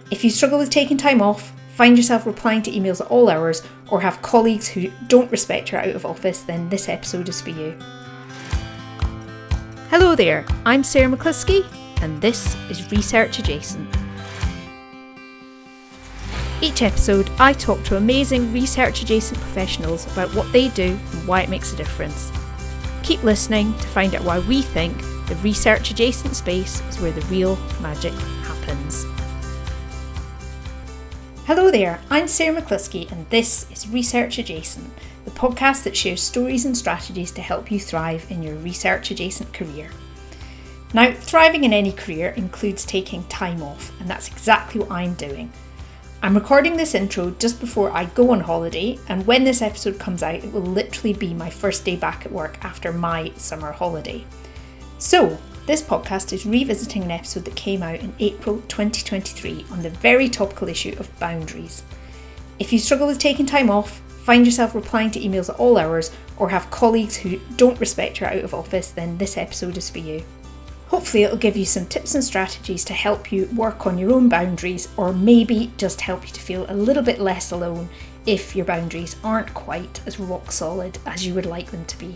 If you struggle with taking time off, find yourself replying to emails at all hours, or have colleagues who don't respect your out of office, then this episode is for you. Hello there, I'm Sarah McCluskey, and this is Research Adjacent. Each episode, I talk to amazing research adjacent professionals about what they do and why it makes a difference. Keep listening to find out why we think the research adjacent space is where the real magic happens. Hello there, I'm Sarah McCluskey, and this is Research Adjacent, the podcast that shares stories and strategies to help you thrive in your research adjacent career. Now, thriving in any career includes taking time off, and that's exactly what I'm doing. I'm recording this intro just before I go on holiday, and when this episode comes out, it will literally be my first day back at work after my summer holiday. So, this podcast is revisiting an episode that came out in April 2023 on the very topical issue of boundaries. If you struggle with taking time off, find yourself replying to emails at all hours, or have colleagues who don't respect your out of office, then this episode is for you. Hopefully it'll give you some tips and strategies to help you work on your own boundaries, or maybe just help you to feel a little bit less alone if your boundaries aren't quite as rock solid as you would like them to be.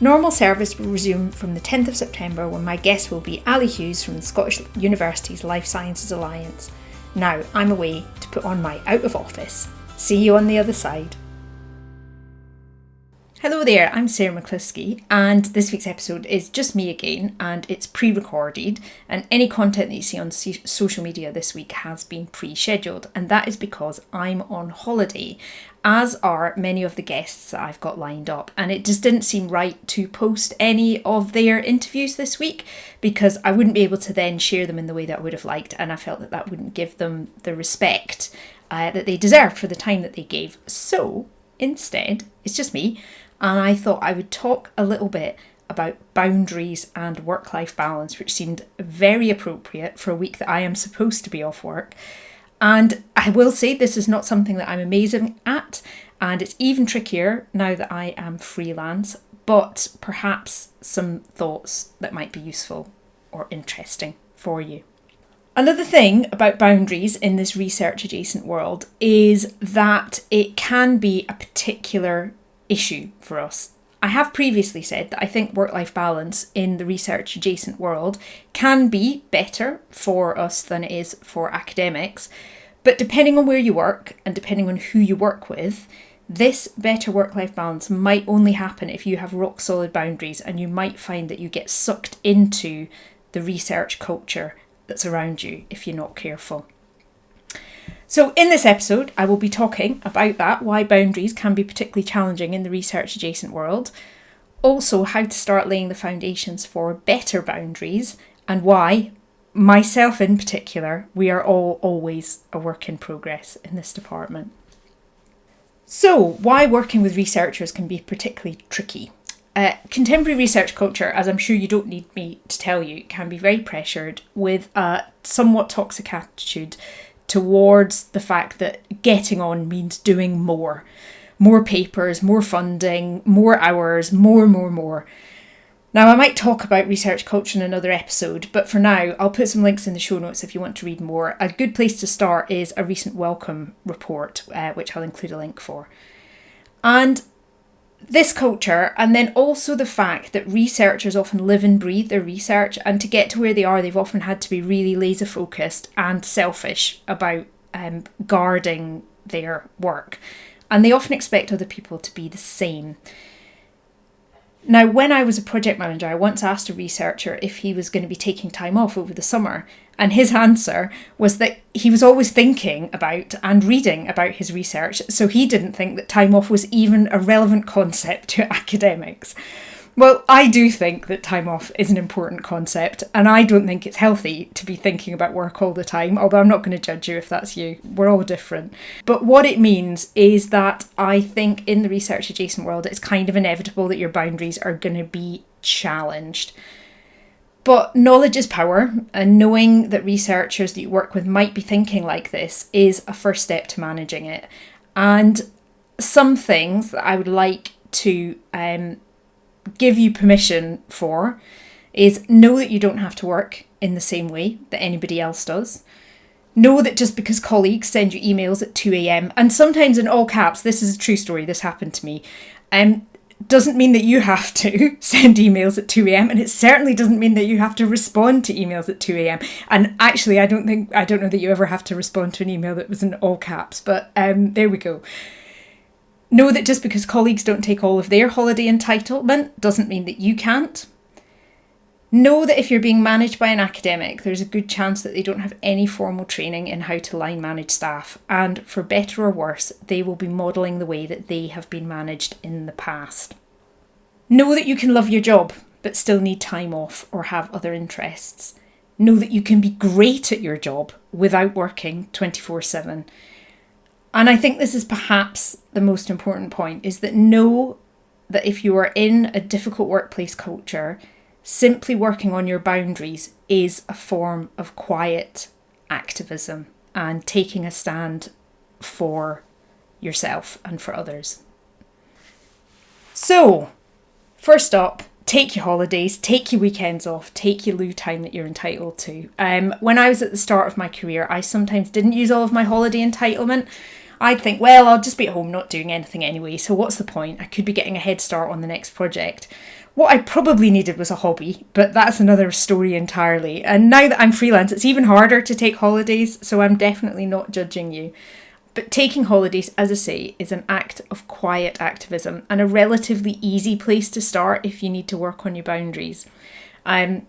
Normal service will resume from the 10th of September, when my guest will be Ali Hughes from the Scottish University's Life Sciences Alliance. Now I'm away to put on my out of office. See you on the other side. Hello there, I'm Sarah McCluskey, and this week's episode is just me again, and it's pre-recorded, and any content that you see on social media this week has been pre-scheduled, and that is because I'm on holiday, as are many of the guests that I've got lined up, and it just didn't seem right to post any of their interviews this week, because I wouldn't be able to then share them in the way that I would have liked, and I felt that that wouldn't give them the respect that they deserved for the time that they gave. So, instead, it's just me, and I thought I would talk a little bit about boundaries and work-life balance, which seemed very appropriate for a week that I am supposed to be off work. And I will say this is not something that I'm amazing at, and it's even trickier now that I am freelance, but perhaps some thoughts that might be useful or interesting for you. Another thing about boundaries in this research adjacent world is that it can be a particular issue for us. I have previously said that I think work-life balance in the research adjacent world can be better for us than it is for academics, but depending on where you work and depending on who you work with, this better work-life balance might only happen if you have rock-solid boundaries, and you might find that you get sucked into the research culture that's around you if you're not careful. So in this episode, I will be talking about that, why boundaries can be particularly challenging in the research adjacent world, also how to start laying the foundations for better boundaries, and why, myself in particular, we are all always a work in progress in this department. So why working with researchers can be particularly tricky. Contemporary research culture, as I'm sure you don't need me to tell you, can be very pressured with a somewhat toxic attitude towards the fact that getting on means doing more. More papers, more funding, more hours, more. Now, I might talk about research culture in another episode, but for now, I'll put some links in the show notes if you want to read more. A good place to start is a recent Wellcome report, which I'll include a link for. And this culture, and then also the fact that researchers often live and breathe their research, and to get to where they are, they've often had to be really laser focused and selfish about guarding their work. And they often expect other people to be the same. Now, when I was a project manager, I once asked a researcher if he was going to be taking time off over the summer, and his answer was that he was always thinking about and reading about his research, so he didn't think that time off was even a relevant concept to academics. Well, I do think that time off is an important concept, and I don't think it's healthy to be thinking about work all the time, although I'm not going to judge you if that's you. We're all different. But what it means is that I think in the research adjacent world, it's kind of inevitable that your boundaries are going to be challenged. But knowledge is power, and knowing that researchers that you work with might be thinking like this is a first step to managing it. And some things that I would like to give you permission for is know that you don't have to work in the same way that anybody else does. Know that just because colleagues send you emails at 2 a.m, and sometimes in all caps, this is a true story, this happened to me, doesn't mean that you have to send emails at 2 a.m, and it certainly doesn't mean that you have to respond to emails at 2 a.m. And actually, I don't know that you ever have to respond to an email that was in all caps, but there we go. Know that just because colleagues don't take all of their holiday entitlement doesn't mean that you can't. Know that if you're being managed by an academic, there's a good chance that they don't have any formal training in how to line manage staff, and for better or worse, they will be modelling the way that they have been managed in the past. Know that you can love your job, but still need time off or have other interests. Know that you can be great at your job without working 24/7. And I think this is perhaps the most important point, is that know that if you are in a difficult workplace culture, simply working on your boundaries is a form of quiet activism and taking a stand for yourself and for others. So, first up, take your holidays, take your weekends off, take your loo time that you're entitled to. When I was at the start of my career, I sometimes didn't use all of my holiday entitlement. I'd think, well, I'll just be at home not doing anything anyway, so what's the point? I could be getting a head start on the next project. What I probably needed was a hobby, but that's another story entirely. And now that I'm freelance, it's even harder to take holidays, so I'm definitely not judging you. But taking holidays, as I say, is an act of quiet activism and a relatively easy place to start if you need to work on your boundaries.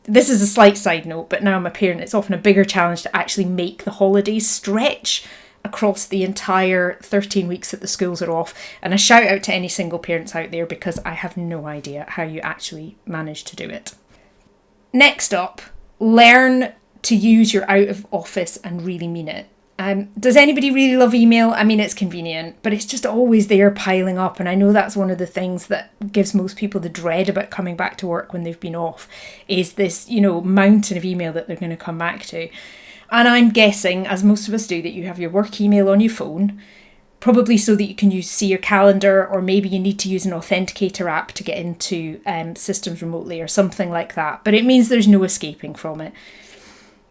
This is a slight side note, but now I'm a parent, it's often a bigger challenge to actually make the holidays stretch across the entire 13 weeks that the schools are off. And a shout out to any single parents out there, because I have no idea how you actually manage to do it. Next up, learn to use your out of office and really mean it. Does anybody really love email? I mean, it's convenient, but it's just always there piling up. And I know that's one of the things that gives most people the dread about coming back to work when they've been off, is this, mountain of email that they're going to come back to. And I'm guessing, as most of us do, that you have your work email on your phone, probably so that you can see your calendar, or maybe you need to use an authenticator app to get into systems remotely or something like that. But it means there's no escaping from it.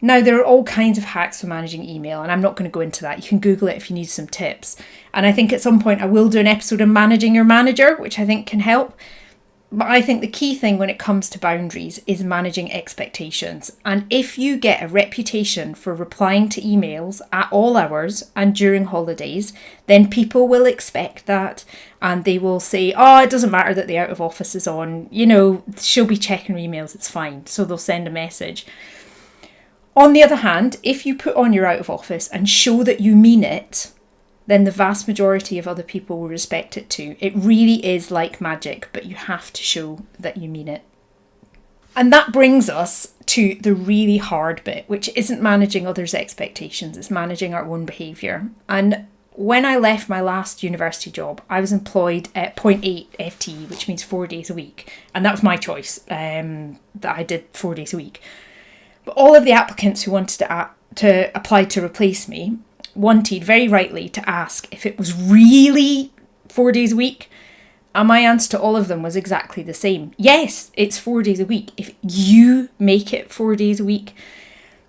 Now, there are all kinds of hacks for managing email, and I'm not going to go into that. You can Google it if you need some tips. And I think at some point I will do an episode on managing your manager, which I think can help. But I think the key thing when it comes to boundaries is managing expectations. And if you get a reputation for replying to emails at all hours and during holidays, then people will expect that, and they will say, oh, it doesn't matter that the out of office is on, she'll be checking her emails, it's fine. So they'll send a message. On the other hand, if you put on your out of office and show that you mean it, then the vast majority of other people will respect it too. It really is like magic, but you have to show that you mean it. And that brings us to the really hard bit, which isn't managing others' expectations, it's managing our own behaviour. And when I left my last university job, I was employed at 0.8 FTE, which means 4 days a week. And that was my choice, that I did 4 days a week. But all of the applicants who wanted to apply to replace me wanted, very rightly, to ask if it was really 4 days a week. And my answer to all of them was exactly the same. Yes, it's 4 days a week if you make it 4 days a week.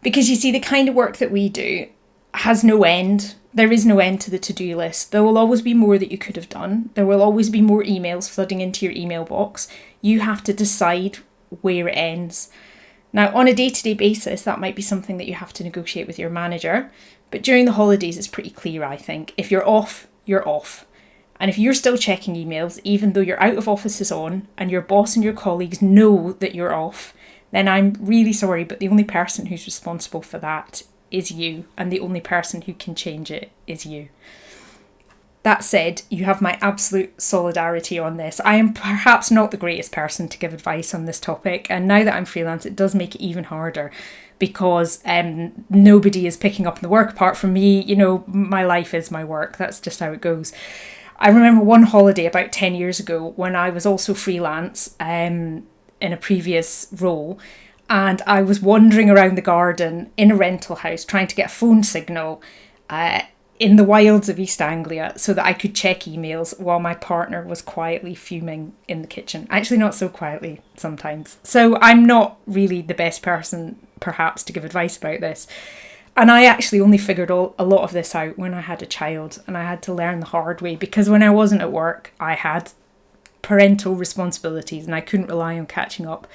Because you see, the kind of work that we do has no end. There is no end to the to-do list. There will always be more that you could have done. There will always be more emails flooding into your email box. You have to decide where it ends. Now, on a day-to-day basis, that might be something that you have to negotiate with your manager. But during the holidays, it's pretty clear, I think. If you're off, you're off. And if you're still checking emails, even though your out of office is on, and your boss and your colleagues know that you're off, then I'm really sorry, but the only person who's responsible for that is you. And the only person who can change it is you. That said, you have my absolute solidarity on this. I am perhaps not the greatest person to give advice on this topic, and now that I'm freelance, it does make it even harder, because nobody is picking up the work apart from me. My life is my work. That's just how it goes. I remember one holiday about 10 years ago when I was also freelance in a previous role, and I was wandering around the garden in a rental house trying to get a phone signal in the wilds of East Anglia so that I could check emails while my partner was quietly fuming in the kitchen. Actually, not so quietly sometimes. So I'm not really the best person, perhaps, to give advice about this. And I actually only figured a lot of this out when I had a child, and I had to learn the hard way, because when I wasn't at work, I had parental responsibilities and I couldn't rely on catching up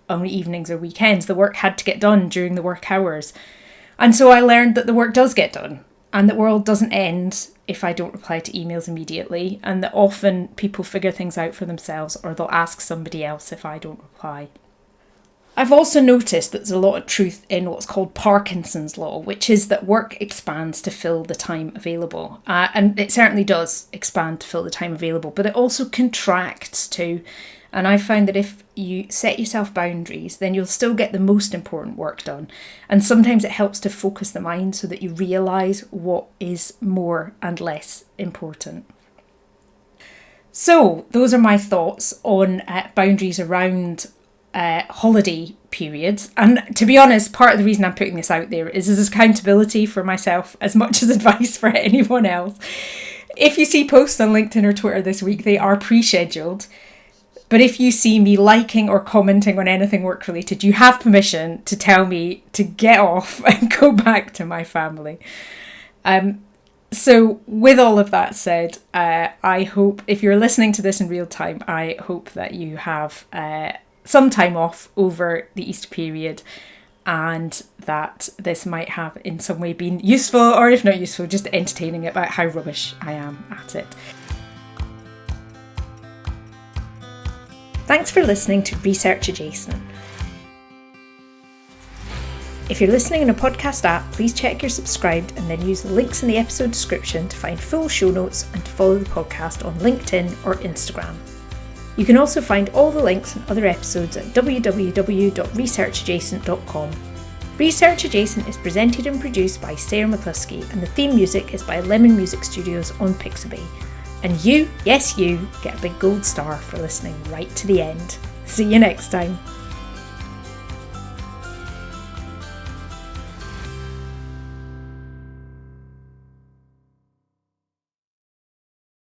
on evenings or weekends. The work had to get done during the work hours. And so I learned that the work does get done and the world doesn't end if I don't reply to emails immediately, and that often people figure things out for themselves, or they'll ask somebody else if I don't reply. I've also noticed that there's a lot of truth in what's called Parkinson's law, which is that work expands to fill the time available. And it certainly does expand to fill the time available, but it also contracts too. And I found that if you set yourself boundaries, then you'll still get the most important work done. And sometimes it helps to focus the mind so that you realise what is more and less important. So those are my thoughts on boundaries around holiday periods. And to be honest, part of the reason I'm putting this out there is as accountability for myself as much as advice for anyone else. If you see posts on LinkedIn or Twitter this week, they are pre-scheduled. But if you see me liking or commenting on anything work related, you have permission to tell me to get off and go back to my family. So with all of that said, I hope if you're listening to this in real time, I hope that you have some time off over the Easter period, and that this might have in some way been useful, or if not useful, just entertaining about how rubbish I am at it. Thanks for listening to Research Adjacent. If you're listening in a podcast app, please check you're subscribed and then use the links in the episode description to find full show notes and to follow the podcast on LinkedIn or Instagram. You can also find all the links and other episodes at www.researchadjacent.com. Research Adjacent is presented and produced by Sarah McCluskey, and the theme music is by Lemon Music Studios on Pixabay. And you, yes you, get a big gold star for listening right to the end. See you next time.